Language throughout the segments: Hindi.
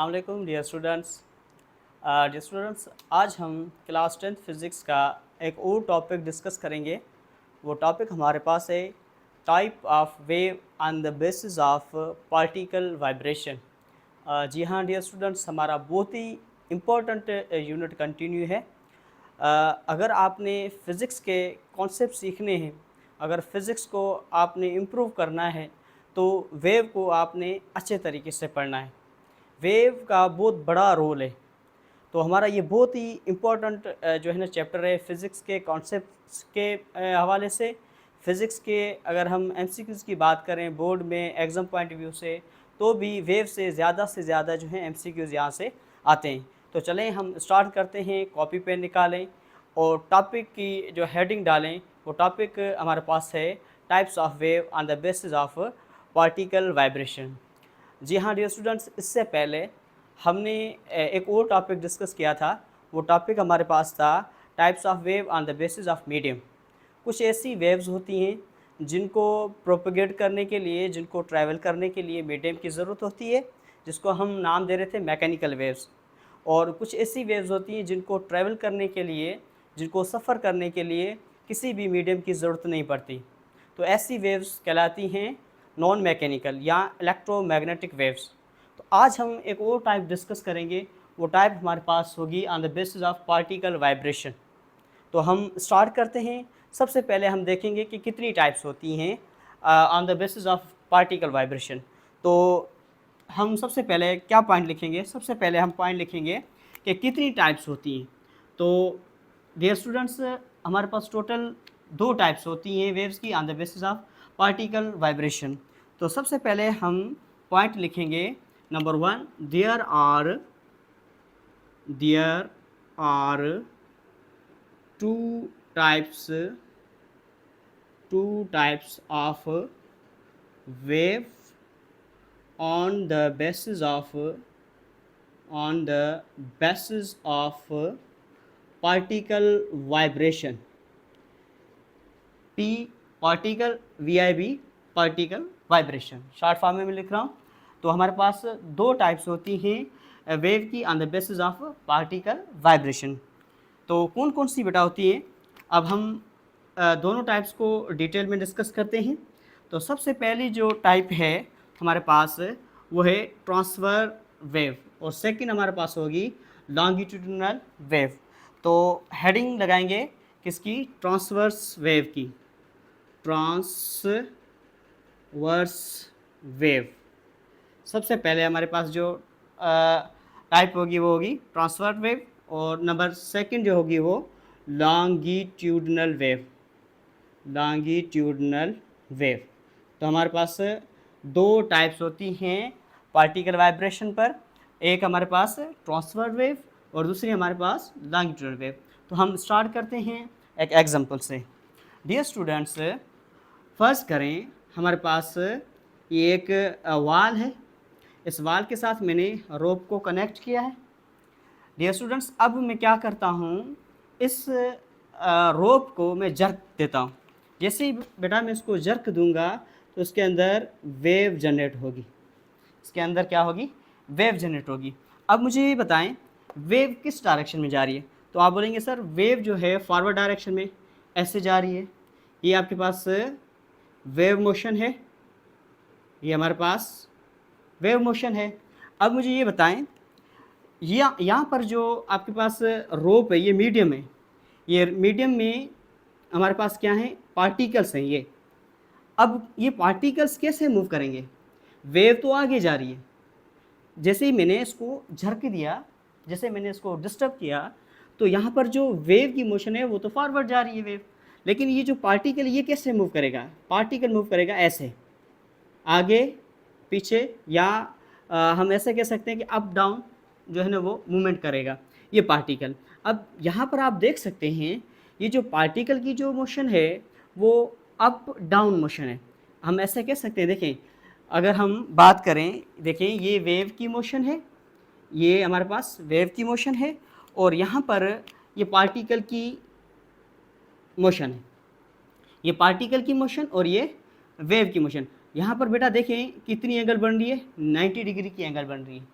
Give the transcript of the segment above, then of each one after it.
अस्सलाम वालेकुम डियर स्टूडेंट्स, आज हम क्लास 10th फिज़िक्स का एक और टॉपिक डिस्कस करेंगे। वो टॉपिक हमारे पास है type of wave on the basis of particle vibration. जी हाँ डियर स्टूडेंट्स, हमारा बहुत ही इम्पोर्टेंट यूनिट कंटिन्यू है। अगर आपने फ़िज़िक्स के कॉन्सेप्ट सीखने हैं, अगर फ़िज़िक्स को आपने इम्प्रूव करना है तो वेव को आपने अच्छे तरीके से पढ़ना है। वेव का बहुत बड़ा रोल है, तो हमारा ये बहुत ही इम्पोर्टेंट जो है ना चैप्टर है फ़िज़िक्स के कॉन्सेप्ट्स के हवाले से। फ़िज़िक्स के अगर हम एमसीक्यूज़ की बात करें बोर्ड में एग्ज़ाम पॉइंट ऑफ व्यू से, तो भी वेव से ज़्यादा जो है एमसीक्यूज़ यहाँ से आते हैं। तो चलें हम स्टार्ट करते हैं, कॉपी पेन निकालें और टॉपिक की जो हेडिंग डालें। वो टॉपिक हमारे पास है types of wave on the basis of particle vibration. जी हाँ डियर स्टूडेंट्स, इससे पहले हमने एक और टॉपिक डिस्कस किया था। वो टॉपिक हमारे पास था types of wave on the basis of medium. कुछ ऐसी वेव्स होती हैं जिनको प्रोपेगेट करने के लिए, जिनको ट्रैवल करने के लिए मीडियम की ज़रूरत होती है, जिसको हम नाम दे रहे थे मैकेनिकल वेव्स। और कुछ ऐसी वेव्स होती हैं जिनको ट्रैवल करने के लिए, जिनको सफ़र करने के लिए किसी भी मीडियम की ज़रूरत नहीं पड़ती। तो ऐसी वेव्स कहलाती हैं नॉन मैकेनिकल या इलेक्ट्रोमैग्नेटिक वेव्स। तो आज हम एक और टाइप डिस्कस करेंगे। वो टाइप हमारे पास होगी on the basis of particle vibration. तो हम स्टार्ट करते हैं। सबसे पहले हम देखेंगे कि कितनी टाइप्स होती हैं on the basis of particle vibration. तो हम सबसे पहले क्या पॉइंट लिखेंगे? सबसे पहले हम पॉइंट लिखेंगे कि कितनी टाइप्स होती हैं। तो डियर स्टूडेंट्स, हमारे पास टोटल 2 टाइप्स होती हैं वेव्स की on the basis of particle vibration. तो सबसे पहले हम पॉइंट लिखेंगे number 1, there are two types of wave on the basis of particle vibration। P particle, VIB particle vibration, short form में मैं लिख रहा हूँ। तो हमारे पास 2 टाइप्स होती हैं वेव की on the basis of particle vibration. तो कौन कौन सी बेटा होती है? अब हम दोनों टाइप्स को डिटेल में डिस्कस करते हैं। तो सबसे पहली जो टाइप है हमारे पास वो है ट्रांसफर वेव, और सेकंड हमारे पास होगी लॉन्गिट्यूडिनल वेव। तो हेडिंग लगाएंगे किसकी? ट्रांसवर्स वेव की, ट्रांसवर्स वेव। सबसे पहले हमारे पास जो टाइप होगी वो होगी ट्रांसफर वेव, और नंबर सेकंड जो होगी वो लॉन्गिट्यूडनल वेव, लॉन्गिट्यूडनल वेव। तो हमारे पास 2 टाइप्स होती हैं पार्टिकल वाइब्रेशन पर। एक हमारे पास ट्रांसफर वेव और दूसरी हमारे पास लॉन्गिट्यूडनल वेव। तो हम स्टार्ट करते हैं एक एग्जांपल से। डियर स्टूडेंट्स, फर्स्ट करें, हमारे पास ये एक वाल है। इस वाल के साथ मैंने रोप को कनेक्ट किया है। डियर स्टूडेंट्स, अब मैं क्या करता हूँ, इस रोप को मैं जर्क देता हूँ। जैसे ही बेटा मैं इसको जर्क दूंगा तो इसके अंदर वेव जनरेट होगी। इसके अंदर क्या होगी? वेव जनरेट होगी। अब मुझे ये बताएं वेव किस डायरेक्शन में जा रही है? तो आप बोलेंगे सर वेव जो है फॉरवर्ड डायरेक्शन में ऐसे जा रही है। ये आपके पास वेव मोशन है, ये हमारे पास वेव मोशन है। अब मुझे ये बताएं, यहाँ पर जो आपके पास रोप है ये मीडियम है। ये मीडियम में हमारे पास क्या है? पार्टिकल्स हैं ये। अब ये पार्टिकल्स कैसे मूव करेंगे? वेव तो आगे जा रही है। जैसे ही मैंने इसको झटक दिया, जैसे मैंने इसको डिस्टर्ब किया, तो यहाँ पर जो वेव की मोशन है वो तो फॉरवर्ड जा रही है वेव। लेकिन ये जो पार्टिकल ये कैसे मूव करेगा? पार्टिकल मूव करेगा ऐसे, आगे पीछे, या हम ऐसे कह सकते हैं कि अप डाउन जो है ना वो मूवमेंट करेगा ये पार्टिकल। अब यहाँ पर आप देख सकते हैं ये जो पार्टिकल की जो मोशन है वो अप डाउन मोशन है। हम ऐसे कह सकते हैं, देखें अगर हम बात करें, देखें ये वेव की मोशन है, ये हमारे पास वेव की मोशन है, और यहाँ पर ये पार्टिकल की मोशन है। ये पार्टिकल की मोशन और ये वेव की मोशन। यहाँ पर बेटा देखें कितनी एंगल बन रही है? 90 डिग्री की एंगल बन रही है।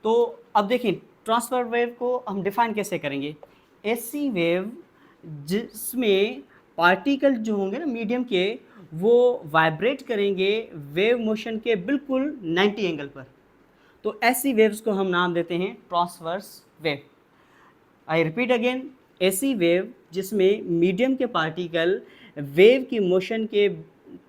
तो अब देखिए ट्रांसफर वेव को हम डिफाइन कैसे करेंगे। ऐसी वेव जिसमें पार्टिकल जो होंगे ना मीडियम के, वो वाइब्रेट करेंगे वेव मोशन के बिल्कुल 90 एंगल पर, तो ऐसी वेव्स को हम नाम देते हैं transverse wave. I repeat again, ऐसी वेव जिसमें मीडियम के पार्टिकल वेव की मोशन के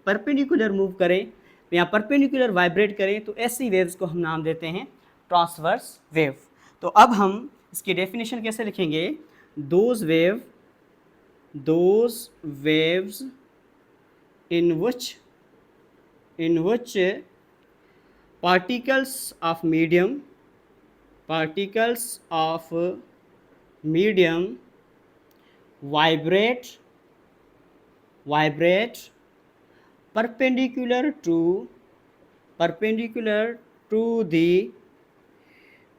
परपेंडिकुलर मूव करें या परपेंडिकुलर वाइब्रेट करें, तो ऐसी वेव्स को हम नाम देते हैं ट्रांसवर्स वेव। तो अब हम इसकी डेफिनेशन कैसे लिखेंगे। Those waves in which particles of medium vibrate perpendicular to the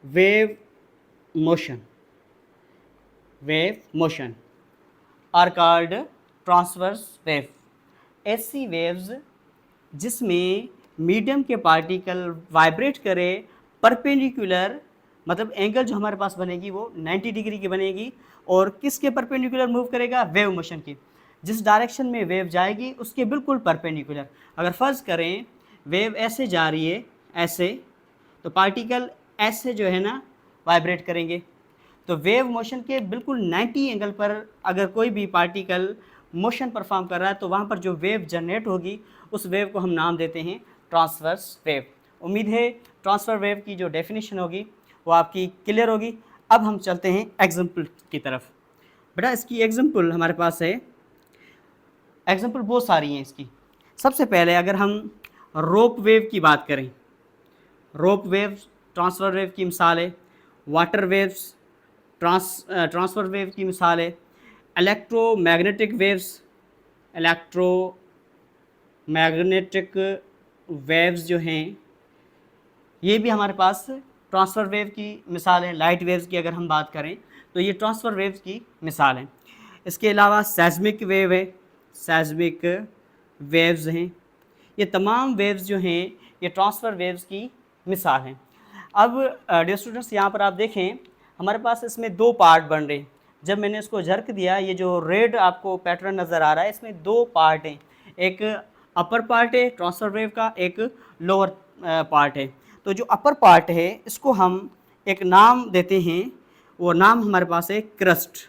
wave motion are called transverse wave। ऐसी वेव्स जिसमें मीडियम के पार्टिकल वाइब्रेट करे परपेंडिकुलर, मतलब एंगल जो हमारे पास बनेगी वो 90 डिग्री की बनेगी, और किसके परपेंडिकुलर मूव करेगा, वेव मोशन की। जिस डायरेक्शन में वेव जाएगी उसके बिल्कुल परपेंडिकुलर। अगर फर्ज करें वेव ऐसे जा रही है ऐसे, तो पार्टिकल ऐसे जो है ना वाइब्रेट करेंगे। तो वेव मोशन के बिल्कुल 90 एंगल पर अगर कोई भी पार्टिकल मोशन परफॉर्म कर रहा है, तो वहाँ पर जो वेव जनरेट होगी उस वेव को हम नाम देते हैं ट्रांसवर्स वेव। उम्मीद है ट्रांसफर वेव की जो डेफिनेशन होगी वो आपकी क्लियर होगी। अब हम चलते हैं एग्जाम्पल की तरफ। बेटा इसकी एग्जाम्पल हमारे पास है, एग्जाम्पल बहुत सारी हैं इसकी। सबसे पहले अगर हम रोप वेव की बात करें, रोप वेव ट्रांसफर वेव की मिसाल है। वाटर वेव्स ट्रांसफर वेव की मिसाल है। इलेक्ट्रोमैग्नेटिक वेव्स जो हैं ये भी हमारे पास ट्रांसफ़र वेव की मिसाल है। लाइट वेव्स की अगर हम बात करें तो ये ट्रांसफ़र वेव्स की मिसाल है। इसके अलावा सेस्मिक वेव है, सेस्मिक वेव्स हैं। ये तमाम वेव्स जो हैं ये ट्रांसफ़र वेव्स की मिसाल हैं। अब डियर स्टूडेंट्स यहाँ पर आप देखें हमारे पास इसमें दो पार्ट बन रहे हैं। जब मैंने इसको झर्क दिया, ये जो रेड आपको पैटर्न नज़र आ रहा है इसमें दो पार्ट हैं, एक अपर पार्ट है ट्रांसफर वेव का, एक लोअर पार्ट है। तो जो अपर पार्ट है इसको हम एक नाम देते हैं, वो नाम हमारे पास है क्रस्ट।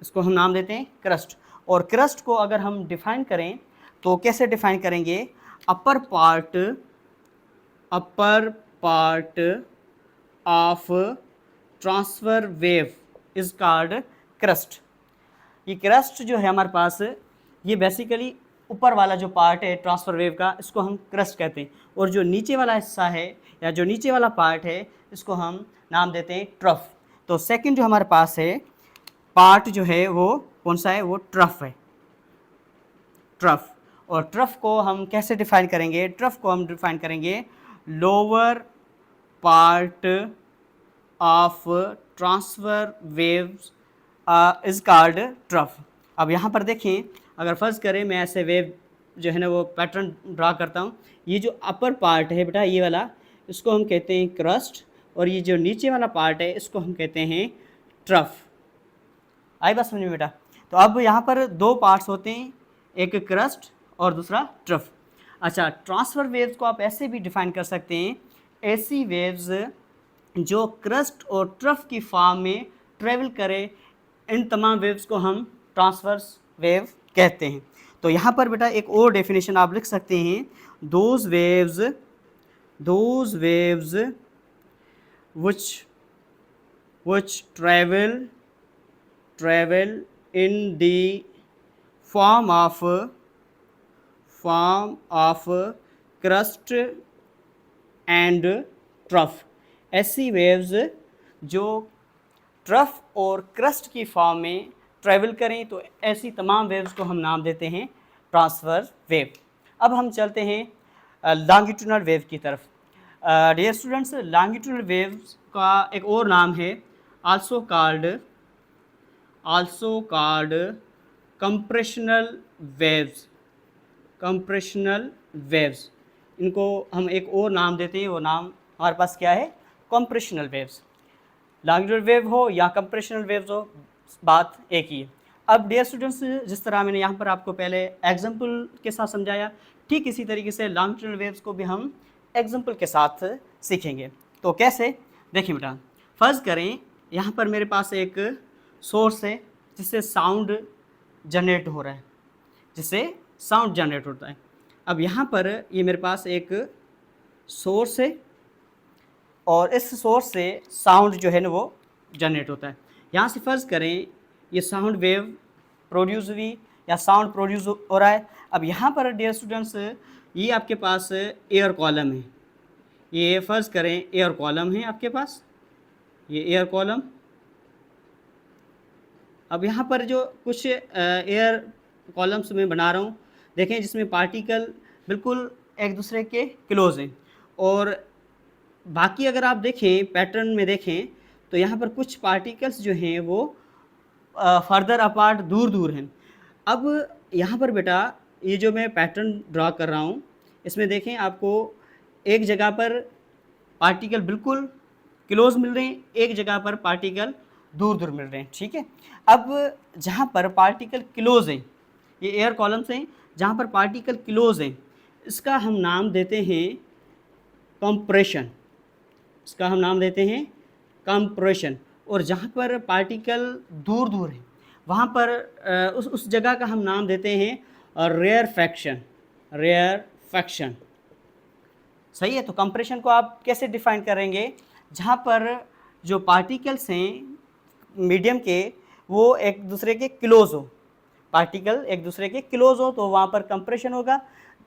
इसको हम नाम देते हैं क्रस्ट। और क्रस्ट को अगर हम डिफाइन करें तो कैसे डिफाइन करेंगे, upper part of transfer wave is called crust. ये क्रस्ट जो है हमारे पास, ये बेसिकली ऊपर वाला जो पार्ट है ट्रांसफर वेव का, इसको हम क्रस्ट कहते हैं। और जो नीचे वाला हिस्सा है या जो नीचे वाला पार्ट है इसको हम नाम देते हैं ट्रफ। तो सेकंड जो हमारे पास है पार्ट जो है वो कौन सा है, वो ट्रफ है, ट्रफ। और ट्रफ को हम कैसे डिफाइन करेंगे, ट्रफ को हम डिफाइन करेंगे lower part of transfer waves is called trough. अब यहाँ पर देखें, अगर फर्ज करें मैं ऐसे वेव जो है ना वो पैटर्न ड्रा करता हूँ, ये जो अपर पार्ट है बेटा ये वाला, इसको हम कहते हैं क्रस्ट, और ये जो नीचे वाला पार्ट है इसको हम कहते हैं ट्रफ। आई बात समझ में बेटा। तो अब यहाँ पर दो पार्ट्स होते हैं, एक क्रस्ट और दूसरा ट्रफ। अच्छा, ट्रांसफर वेव्स को आप ऐसे भी डिफाइन कर सकते हैं, ऐसी वेव्स जो क्रस्ट और ट्रफ की फॉर्म में ट्रेवल करे, इन तमाम वेव्स को हम ट्रांसवर्स वेव कहते हैं। तो यहाँ पर बेटा एक और डेफिनेशन आप लिख सकते हैं, those waves which travel in the form of crust and trough। ऐसी वेव्स जो ट्रफ और क्रस्ट की फॉर्म में ट्रैवल करें, तो ऐसी तमाम वेव्स को हम नाम देते हैं ट्रांसफर वेव। अब हम चलते हैं लॉन्गिट्यूडनल वेव की तरफ। डियर स्टूडेंट्स, लॉन्गिट्यूडनल वेव्स का एक और नाम है आल्सो कॉल्ड कंप्रेशनल वेव्स। इनको हम एक और नाम देते हैं, वो नाम हमारे पास क्या है, कंप्रेशनल वेव्स। लॉन्गिट्यूडनल वेव हो या कंप्रेशनल वेव्स हो, बात एक ही है। अब डियर स्टूडेंट्स, जिस तरह मैंने यहाँ पर आपको पहले एग्जाम्पल के साथ समझाया, ठीक इसी तरीके से लॉन्गिट्यूडनल वेव्स को भी हम एग्जाम्पल के साथ सीखेंगे। तो कैसे, देखिए बेटा, फर्ज करें यहाँ पर मेरे पास एक सोर्स है जिससे साउंड जनरेट हो रहा है, जिससे साउंड जनरेट होता है। अब यहाँ पर ये मेरे पास एक सोर्स है और इस सोर्स से साउंड जो है ना वो जनरेट होता है। यहाँ से फ़र्ज़ करें ये साउंड वेव प्रोड्यूस हुई या साउंड प्रोड्यूस हो रहा है। अब यहाँ पर डियर स्टूडेंट्स, ये आपके पास एयर कॉलम है, ये फ़र्ज़ करें एयर कॉलम है आपके पास, ये एयर कॉलम। अब यहाँ पर जो कुछ एयर कॉलम्स मैं बना रहा हूँ, देखें, जिसमें पार्टिकल बिल्कुल एक दूसरे के क्लोज हैं। और बाकी अगर आप देखें पैटर्न में देखें तो यहाँ पर कुछ पार्टिकल्स जो हैं वो फर्दर अपार्ट, दूर दूर हैं। अब यहाँ पर बेटा ये जो मैं पैटर्न ड्रा कर रहा हूँ, इसमें देखें आपको एक जगह पर पार्टिकल बिल्कुल क्लोज मिल रहे हैं, एक जगह पर पार्टिकल दूर दूर मिल रहे हैं, ठीक है। अब जहाँ पर पार्टिकल क्लोज हैं, ये एयर कॉलम्स हैं, जहाँ पर पार्टिकल क्लोज हैं, इसका हम नाम देते हैं कंप्रेशन, इसका हम नाम देते हैं कंप्रेशन। और जहाँ पर पार्टिकल दूर दूर है वहाँ पर उस जगह का हम नाम देते हैं रेयरफैक्शन, रेयरफैक्शन। सही है। तो कंप्रेशन को आप कैसे डिफाइन करेंगे, जहाँ पर जो पार्टिकल्स हैं मीडियम के वो एक दूसरे के क्लोज हो, पार्टिकल एक दूसरे के क्लोज हो तो वहाँ पर कंप्रेशन होगा।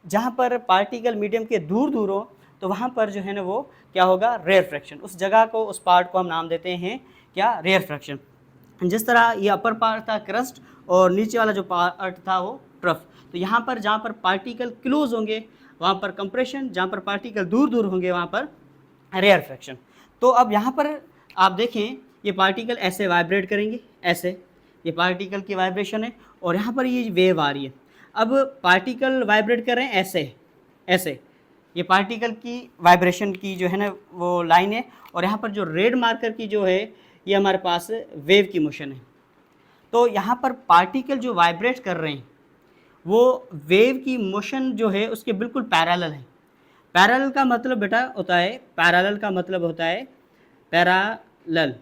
जहाँ पर पार्टिकल मीडियम के दूर दूर हो तो वहाँ पर जो है ना वो क्या होगा, रेयरफैक्शन। उस जगह को, उस पार्ट को हम नाम देते हैं क्या, रेयरफैक्शन। जिस तरह ये अपर पार्ट था क्रस्ट और नीचे वाला जो पार्ट था वो ट्रफ। तो यहाँ पर जहाँ पर पार्टिकल क्लोज होंगे वहाँ पर कंप्रेशन, जहाँ पर पार्टिकल दूर दूर होंगे वहाँ पर रेयरफैक्शन। तो अब यहाँ पर आप देखें ये पार्टिकल ऐसे वाइब्रेट करेंगे, ऐसे, ये पार्टिकल की वाइब्रेशन है और यहाँ पर ये वेव आ रही है। अब पार्टिकल वाइब्रेट कर रहे हैं ऐसे, ऐसे, ये पार्टिकल की वाइब्रेशन की जो है ना वो लाइन है। और यहाँ पर जो रेड मार्कर की जो है ये हमारे पास वेव की मोशन है। तो यहाँ पर पार्टिकल जो वाइब्रेट कर रहे हैं वो वेव की मोशन जो है उसके बिल्कुल पैरेलल है। पैरेलल का मतलब बेटा होता है, पैरेलल का मतलब होता है पैरेलल,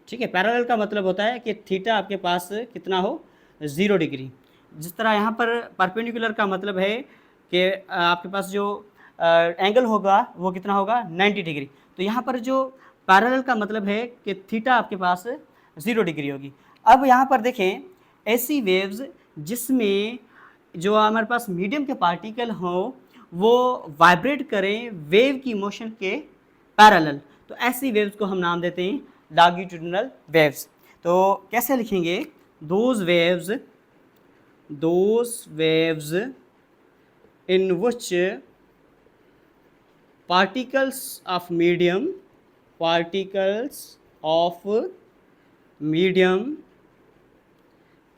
ठीक है। पैरेलल का मतलब होता है कि थीटा आपके पास कितना हो, 0 डिग्री। जिस तरह यहाँ पर परपेंडिकुलर का मतलब है कि आपके पास जो एंगल होगा वो कितना होगा, 90 डिग्री। तो यहाँ पर जो पैरेलल का मतलब है कि थीटा आपके पास 0 डिग्री होगी। अब यहाँ पर देखें ऐसी वेव्स जिसमें जो हमारे पास मीडियम के पार्टिकल हों वो वाइब्रेट करें वेव की मोशन के पैरेलल, तो ऐसी वेव्स को हम नाम देते हैं लॉन्गिट्यूडिनल वेव्स। तो कैसे लिखेंगे, those waves in which particles of medium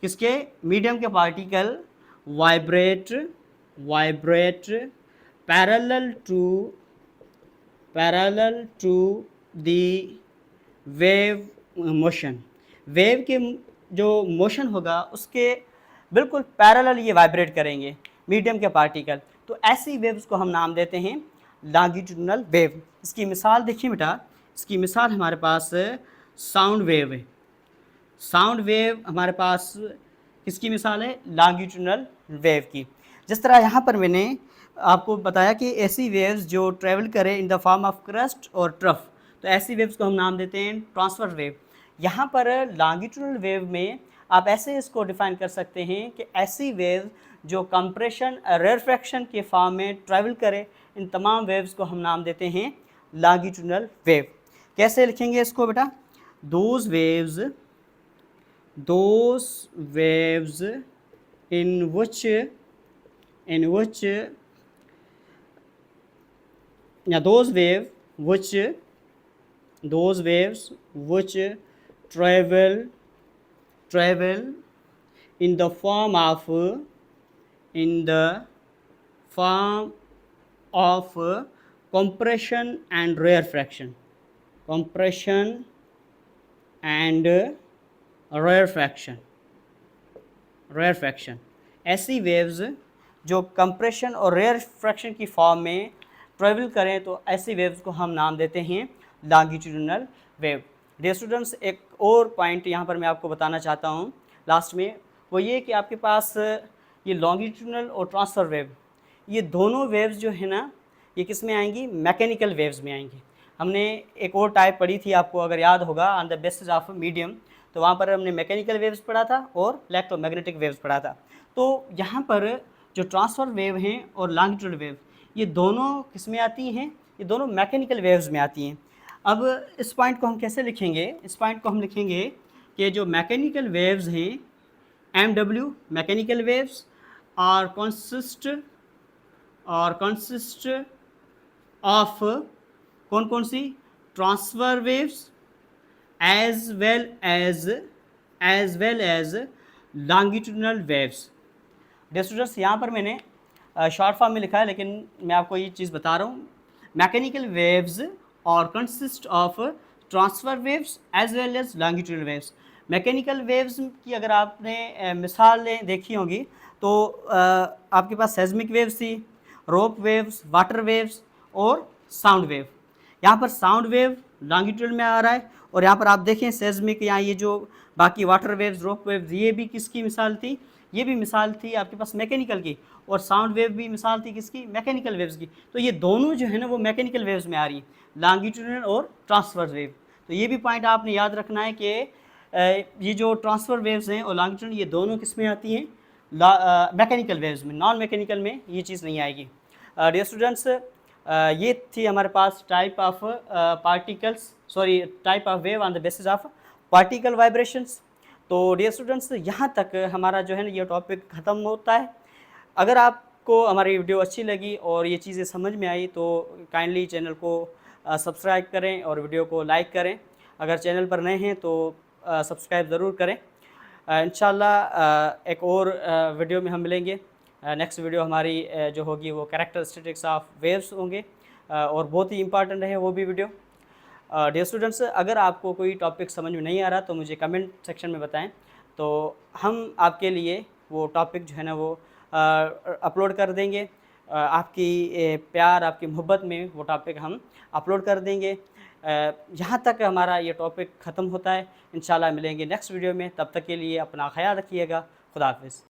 किसके, मीडियम के particle vibrate parallel to the wave motion. Wave के जो मोशन होगा उसके बिल्कुल पैरेलल ये वाइब्रेट करेंगे मीडियम के पार्टिकल। तो ऐसी वेव्स को हम नाम देते हैं लॉन्गिट्यूडिनल वेव। इसकी मिसाल देखिए बेटा, इसकी मिसाल हमारे पास साउंड वेव है। साउंड वेव हमारे पास किसकी मिसाल है, लॉन्गिट्यूडिनल वेव की। जिस तरह यहाँ पर मैंने आपको बताया कि ऐसी वेव्स जो ट्रेवल करें in the form of crust और ट्रफ, तो ऐसी वेव्स को हम नाम देते हैं ट्रांसवर्स वेव। यहाँ पर लॉन्गिट्यूडिनल वेव में आप ऐसे इसको डिफाइन कर सकते हैं कि ऐसी वेव जो कंप्रेशन रेयरफैक्शन के फॉर्म में ट्रैवल करे, इन तमाम वेव्स को हम नाम देते हैं लॉन्गिट्यूडिनल वेव। कैसे लिखेंगे इसको बेटा, दोज वेव्स इन विच या those waves which travel in the form of compression and rarefaction, compression and rarefaction, ऐसी वेव्स जो कंप्रेशन और रेयरफैक्शन की फॉर्म में ट्रेवल करें तो ऐसी वेव्स को हम नाम देते हैं लॉन्गिट्यूडिनल वेव। डियर स्टूडेंट्स, एक और पॉइंट यहाँ पर मैं आपको बताना चाहता हूँ लास्ट में, वो ये कि आपके पास ये लॉन्गिट्यूडिनल और ट्रांसफ़र वेव, ये दोनों वेव्स जो है ना, ये किस में आएंगी? मैकेनिकल वेव्स में आएंगी। हमने एक और टाइप पढ़ी थी, आपको अगर याद होगा, on the basis of medium, तो वहाँ पर हमने मैकेनिकल वेव्स पढ़ा था और इलेक्ट्रोमैग्नेटिक वेव्स पढ़ा था। तो यहाँ पर जो ट्रांसफ़र वेव हैं और लॉन्गिट्यूडल वेव, ये दोनों किस में आती हैं? ये दोनों मैकेनिकल वेव्स में आती हैं। अब इस पॉइंट को हम कैसे लिखेंगे? इस पॉइंट को हम लिखेंगे कि जो मैकेनिकल वेव्स हैं, MW mechanical waves are consist of कौन कौन सी? Transverse waves as well as longitudinal waves. Dear students, यहाँ पर मैंने शॉर्ट फॉर्म में लिखा है, लेकिन मैं आपको ये चीज़ बता रहा हूँ। मैकेनिकल वेव्स और consist of transfer waves as well as longitudinal waves. Mechanical waves की अगर आपने मिसालें देखी होंगी तो आपके पास सेस्मिक वेव्स थी, रोप वेव्स, वाटर वेव्स और साउंड वेव। यहाँ पर साउंड वेव लॉन्गिट्यूड में आ रहा है, और यहाँ पर आप देखें सेस्मिक, यहाँ ये जो बाकी वाटर वेव्स, रोप वेव्स, ये भी किसकी मिसाल थी? ये भी मिसाल थी आपके पास मैकेनिकल की, और साउंड वेव भी मिसाल थी किसकी? मैकेनिकल वेव्स की। तो ये दोनों जो है ना वो मैकेनिकल वेव्स में आ रही हैं, लॉन्गिट्यूडिनल और ट्रांसफर वेव। तो ये भी पॉइंट आपने याद रखना है कि ये जो ट्रांसफ़र वेव्स हैं और लॉन्गिट्यूडिनल, ये दोनों किस में आती हैं? मैकेनिकल वेव्स में। नॉन मैकेनिकल में ये चीज़ नहीं आएगी। डियर स्टूडेंट्स, ये थी हमारे पास type of type of wave on the basis of particle vibrations. तो डियर स्टूडेंट्स, यहाँ तक हमारा जो है ना ये टॉपिक ख़त्म होता है। अगर आपको हमारी वीडियो अच्छी लगी और ये चीज़ें समझ में आई तो काइंडली चैनल को सब्सक्राइब करें और वीडियो को लाइक करें। अगर चैनल पर नए हैं तो सब्सक्राइब ज़रूर करें। इंशाल्लाह एक और वीडियो में हम मिलेंगे। नेक्स्ट वीडियो हमारी जो होगी वो कैरेक्टरिस्टिक्स ऑफ वेव्स होंगे, और बहुत ही इंपॉर्टेंट है वो भी वीडियो। डियर स्टूडेंट्स, अगर आपको कोई टॉपिक समझ में नहीं आ रहा तो मुझे कमेंट सेक्शन में बताएं, तो हम आपके लिए वो टॉपिक जो है ना वो अपलोड कर देंगे। आपकी प्यार, आपकी मोहब्बत में वो टॉपिक हम अपलोड कर देंगे। यहाँ तक हमारा ये टॉपिक ख़त्म होता है। इंशाल्लाह मिलेंगे नेक्स्ट वीडियो में। तब तक के लिए अपना ख्याल रखिएगा। खुदा हाफिज़।